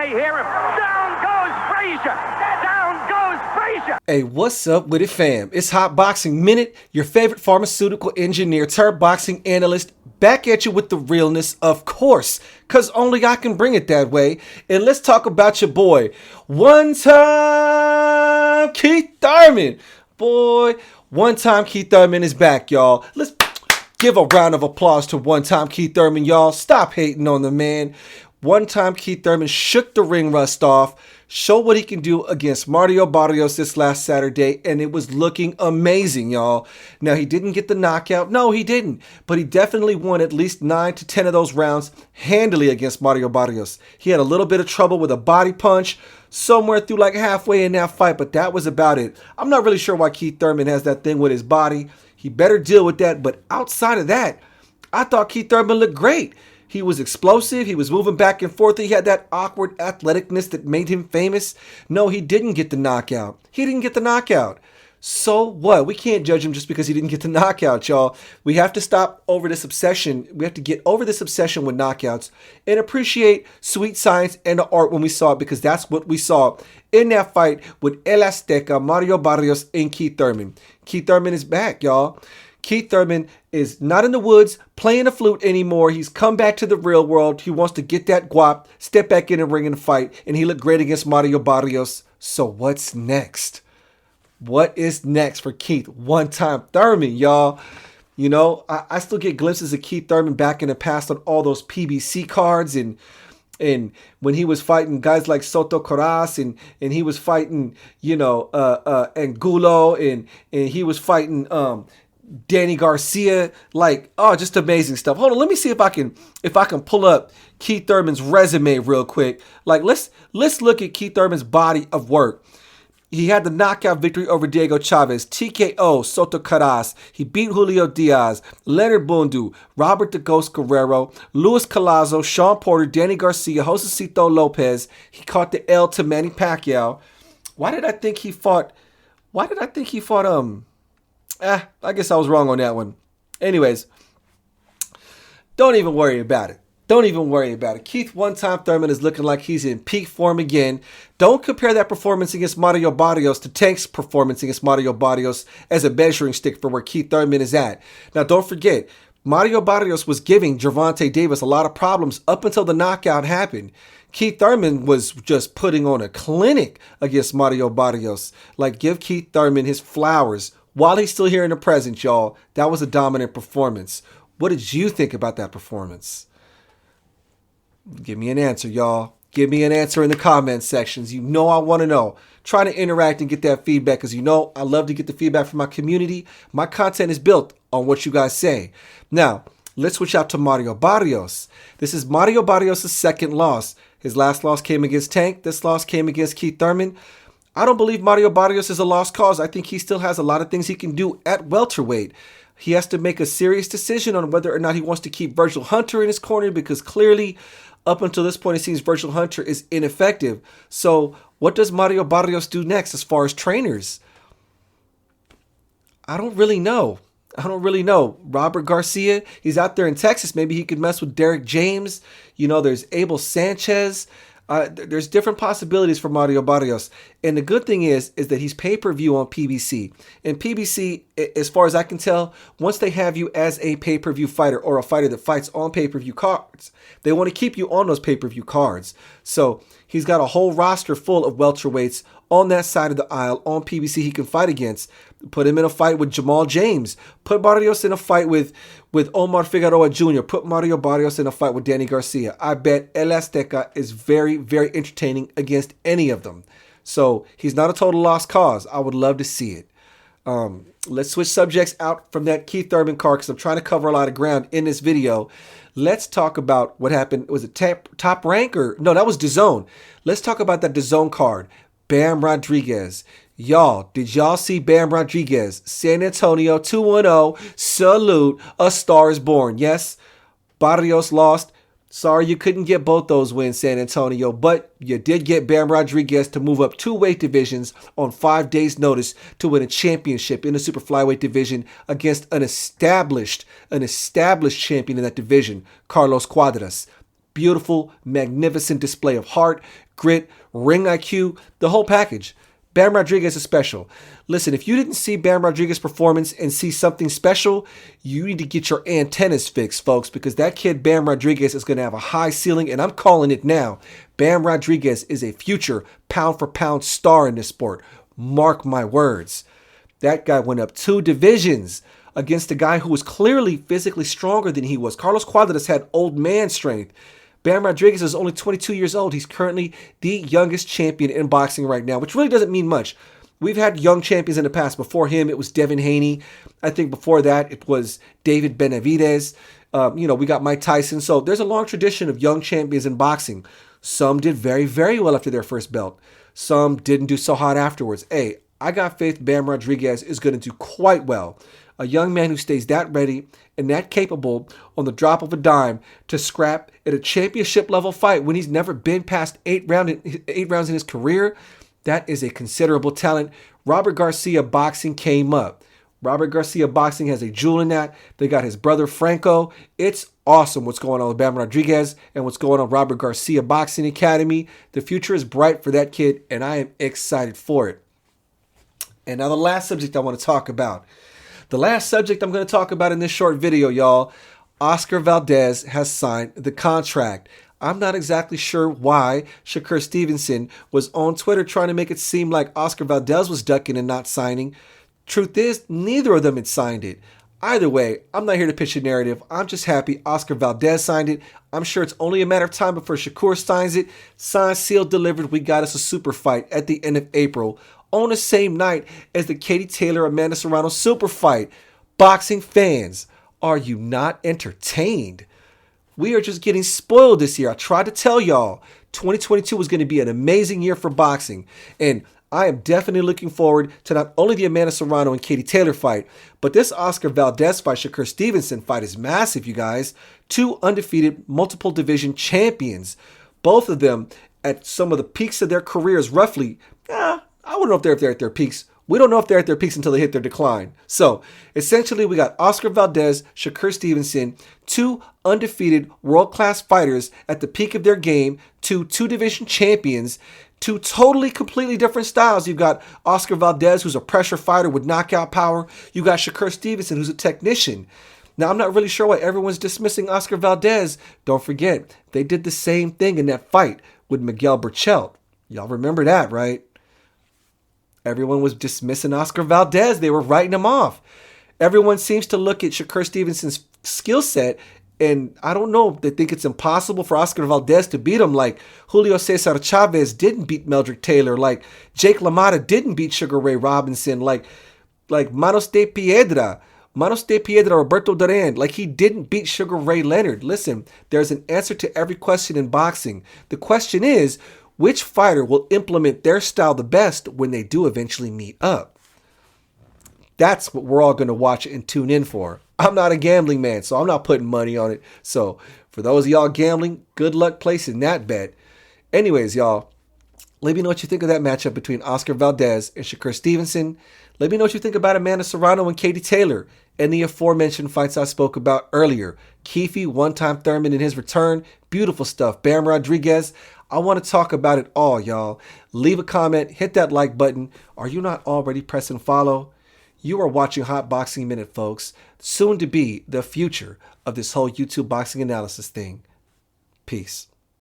I hear him. Down goes Frazier. Down goes Frazier. Hey, what's up with it, fam? It's Hot Boxing Minute, your favorite pharmaceutical engineer, turned boxing analyst, back at you with the realness, of course, because only I can bring it that way. And let's talk about your boy, one time Keith Thurman. Boy, one time Keith Thurman is back, y'all. Let's give a round of applause to one time Keith Thurman, y'all. Stop hating on the man. One time Keith Thurman shook the ring rust off, showed what he can do against Mario Barrios this last Saturday, and it was looking amazing, y'all. Now, he didn't get the knockout. No, he didn't. But he definitely won at least 9 to 10 of those rounds handily against Mario Barrios. He had a little bit of trouble with a body punch somewhere through like halfway in that fight, but that was about it. I'm not really sure why Keith Thurman has that thing with his body. He better deal with that. But outside of that, I thought Keith Thurman looked great. He was explosive. He was moving back and forth. He had that awkward athleticness that made him famous. No, he didn't get the knockout. He didn't get the knockout. So what? We can't judge him just because he didn't get the knockout, y'all. We have to stop over this obsession. We have to get over this obsession with knockouts and appreciate sweet science and the art when we saw it, because that's what we saw in that fight with El Azteca, Mario Barrios, and Keith Thurman. Keith Thurman is back, y'all. Keith Thurman is not in the woods playing the flute anymore. He's come back to the real world. He wants to get that guap, step back in the ring and fight, and he looked great against Mario Barrios. So what's next? What is next for Keith one-time Thurman, y'all? You know, I still get glimpses of Keith Thurman back in the past on all those PBC cards, and when he was fighting guys like Soto Coraz, and he was fighting, Angulo, and he was fighting Danny Garcia, just amazing stuff. Hold on, let me see if I can pull up Keith Thurman's resume real quick. Let's look at Keith Thurman's body of work. He had the knockout victory over Diego Chavez, TKO Soto Caras. He beat Julio Diaz, Leonard Bundu, Robert the Ghost Guerrero, Luis Collazo, Sean Porter, Danny Garcia, Josecito Lopez. He caught the L to Manny Pacquiao. Why did I think he fought? I guess I was wrong on that one. Anyways, don't even worry about it. Keith one-time Thurman is looking like he's in peak form again. Don't compare that performance against Mario Barrios to Tank's performance against Mario Barrios as a measuring stick for where Keith Thurman is at. Now, don't forget, Mario Barrios was giving Gervonta Davis a lot of problems up until the knockout happened. Keith Thurman was just putting on a clinic against Mario Barrios. Give Keith Thurman his flowers while he's still here in the present, y'all. That was a dominant performance. What did you think about that performance? Give me an answer, y'all. Give me an answer in the comment sections. You know I want to know. Try to interact and get that feedback, because I love to get the feedback from my community. My content is built on what you guys say. Now, let's switch out to Mario Barrios. This is Mario Barrios' second loss. His last loss came against Tank. This loss came against Keith Thurman. I don't believe Mario Barrios is a lost cause. I think he still has a lot of things he can do at welterweight. He has to make a serious decision on whether or not he wants to keep Virgil Hunter in his corner, because clearly, up until this point, it seems Virgil Hunter is ineffective. So what does Mario Barrios do next as far as trainers? I don't really know. Robert Garcia, he's out there in Texas. Maybe he could mess with Derek James. There's Abel Sanchez. There's different possibilities for Mario Barrios. And the good thing is that he's pay-per-view on PBC. And PBC, as far as I can tell, once they have you as a pay-per-view fighter or a fighter that fights on pay-per-view cards, they want to keep you on those pay-per-view cards. So he's got a whole roster full of welterweights on that side of the aisle on PBC he can fight against. Put him in a fight with Jamal James. Put Barrios in a fight with Omar Figueroa Jr. Put Mario Barrios in a fight with Danny Garcia. I bet El Azteca is very, very entertaining against any of them. So he's not a total lost cause. I would love to see it. Let's switch subjects out from that Keith Thurman card, because I'm trying to cover a lot of ground in this video. Let's talk about what happened. Was it Top Rank or? No, that was DAZN. Let's talk about that DAZN card. Bam Rodriguez. Y'all, did y'all see Bam Rodriguez? San Antonio 2-1-0. Salute. A Star is Born. Yes, Barrios lost. Sorry you couldn't get both those wins, San Antonio, but you did get Bam Rodriguez to move up 2 weight divisions on 5 days' notice to win a championship in the super flyweight division against an established champion in that division, Carlos Cuadras. Beautiful, magnificent display of heart, grit, ring IQ, the whole package. Bam Rodriguez is special. Listen, if you didn't see Bam Rodriguez's performance and see something special, you need to get your antennas fixed, folks, because that kid Bam Rodriguez is going to have a high ceiling, and I'm calling it now. Bam Rodriguez is a future pound-for-pound star in this sport. Mark my words. That guy went up 2 divisions against a guy who was clearly physically stronger than he was. Carlos Cuadras had old man strength. Bam Rodriguez is only 22 years old. He's currently the youngest champion in boxing right now, which really doesn't mean much. We've had young champions in the past. Before him, it was Devin Haney. I think before that, it was David Benavidez. We got Mike Tyson. So there's a long tradition of young champions in boxing. Some did very, very well after their first belt. Some didn't do so hot afterwards. Hey, I got faith Bam Rodriguez is going to do quite well. A young man who stays that ready and that capable on the drop of a dime to scrap at a championship level fight when he's never been past 8 rounds in his career, that is a considerable talent. Robert Garcia Boxing came up. Robert Garcia Boxing has a jewel in that. They got his brother Franco. It's awesome what's going on with Bam Rodriguez and what's going on Robert Garcia Boxing Academy. The future is bright for that kid, and I am excited for it. And now the last subject I want to talk about. The last subject I'm going to talk about in this short video, y'all, Oscar Valdez has signed the contract. I'm not exactly sure why Shakur Stevenson was on Twitter trying to make it seem like Oscar Valdez was ducking and not signing. Truth is, neither of them had signed it. Either way, I'm not here to pitch a narrative. I'm just happy Oscar Valdez signed it. I'm sure it's only a matter of time before Shakur signs it. Signed, sealed, delivered. We got us a super fight at the end of April, on the same night as the Katie Taylor-Amanda Serrano super fight. Boxing fans, are you not entertained? We are just getting spoiled this year. I tried to tell y'all 2022 was going to be an amazing year for boxing. And I am definitely looking forward to not only the Amanda Serrano and Katie Taylor fight, but this Oscar Valdez fight, Shakur Stevenson fight is massive, you guys. 2 undefeated multiple division champions. Both of them at some of the peaks of their careers, roughly. I wouldn't know if they're at their peaks. We don't know if they're at their peaks until they hit their decline. So, essentially, we got Oscar Valdez, Shakur Stevenson, 2 undefeated world-class fighters at the peak of their game, 2 division champions, 2 totally, completely different styles. You've got Oscar Valdez, who's a pressure fighter with knockout power. You got Shakur Stevenson, who's a technician. Now, I'm not really sure why everyone's dismissing Oscar Valdez. Don't forget, they did the same thing in that fight with Miguel Berchelt. Y'all remember that, right? Everyone was dismissing Oscar Valdez. They were writing him off. Everyone seems to look at Shakur Stevenson's skill set, and I don't know, they think it's impossible for Oscar Valdez to beat him, like Julio Cesar Chavez didn't beat Meldrick Taylor, like Jake LaMotta didn't beat Sugar Ray Robinson, like Manos de Piedra, Roberto Duran, like he didn't beat Sugar Ray Leonard. Listen, there's an answer to every question in boxing. The question is, which fighter will implement their style the best when they do eventually meet up? That's what we're all going to watch and tune in for. I'm not a gambling man, so I'm not putting money on it. So for those of y'all gambling, good luck placing that bet. Anyways, y'all, let me know what you think of that matchup between Oscar Valdez and Shakur Stevenson. Let me know what you think about Amanda Serrano and Katie Taylor and the aforementioned fights I spoke about earlier. Keefe, one-time Thurman in his return. Beautiful stuff. Bam Rodriguez. I want to talk about it all, y'all. Leave a comment. Hit that like button. Are you not already pressing follow? You are watching Hot Boxing Minute, folks. Soon to be the future of this whole YouTube boxing analysis thing. Peace.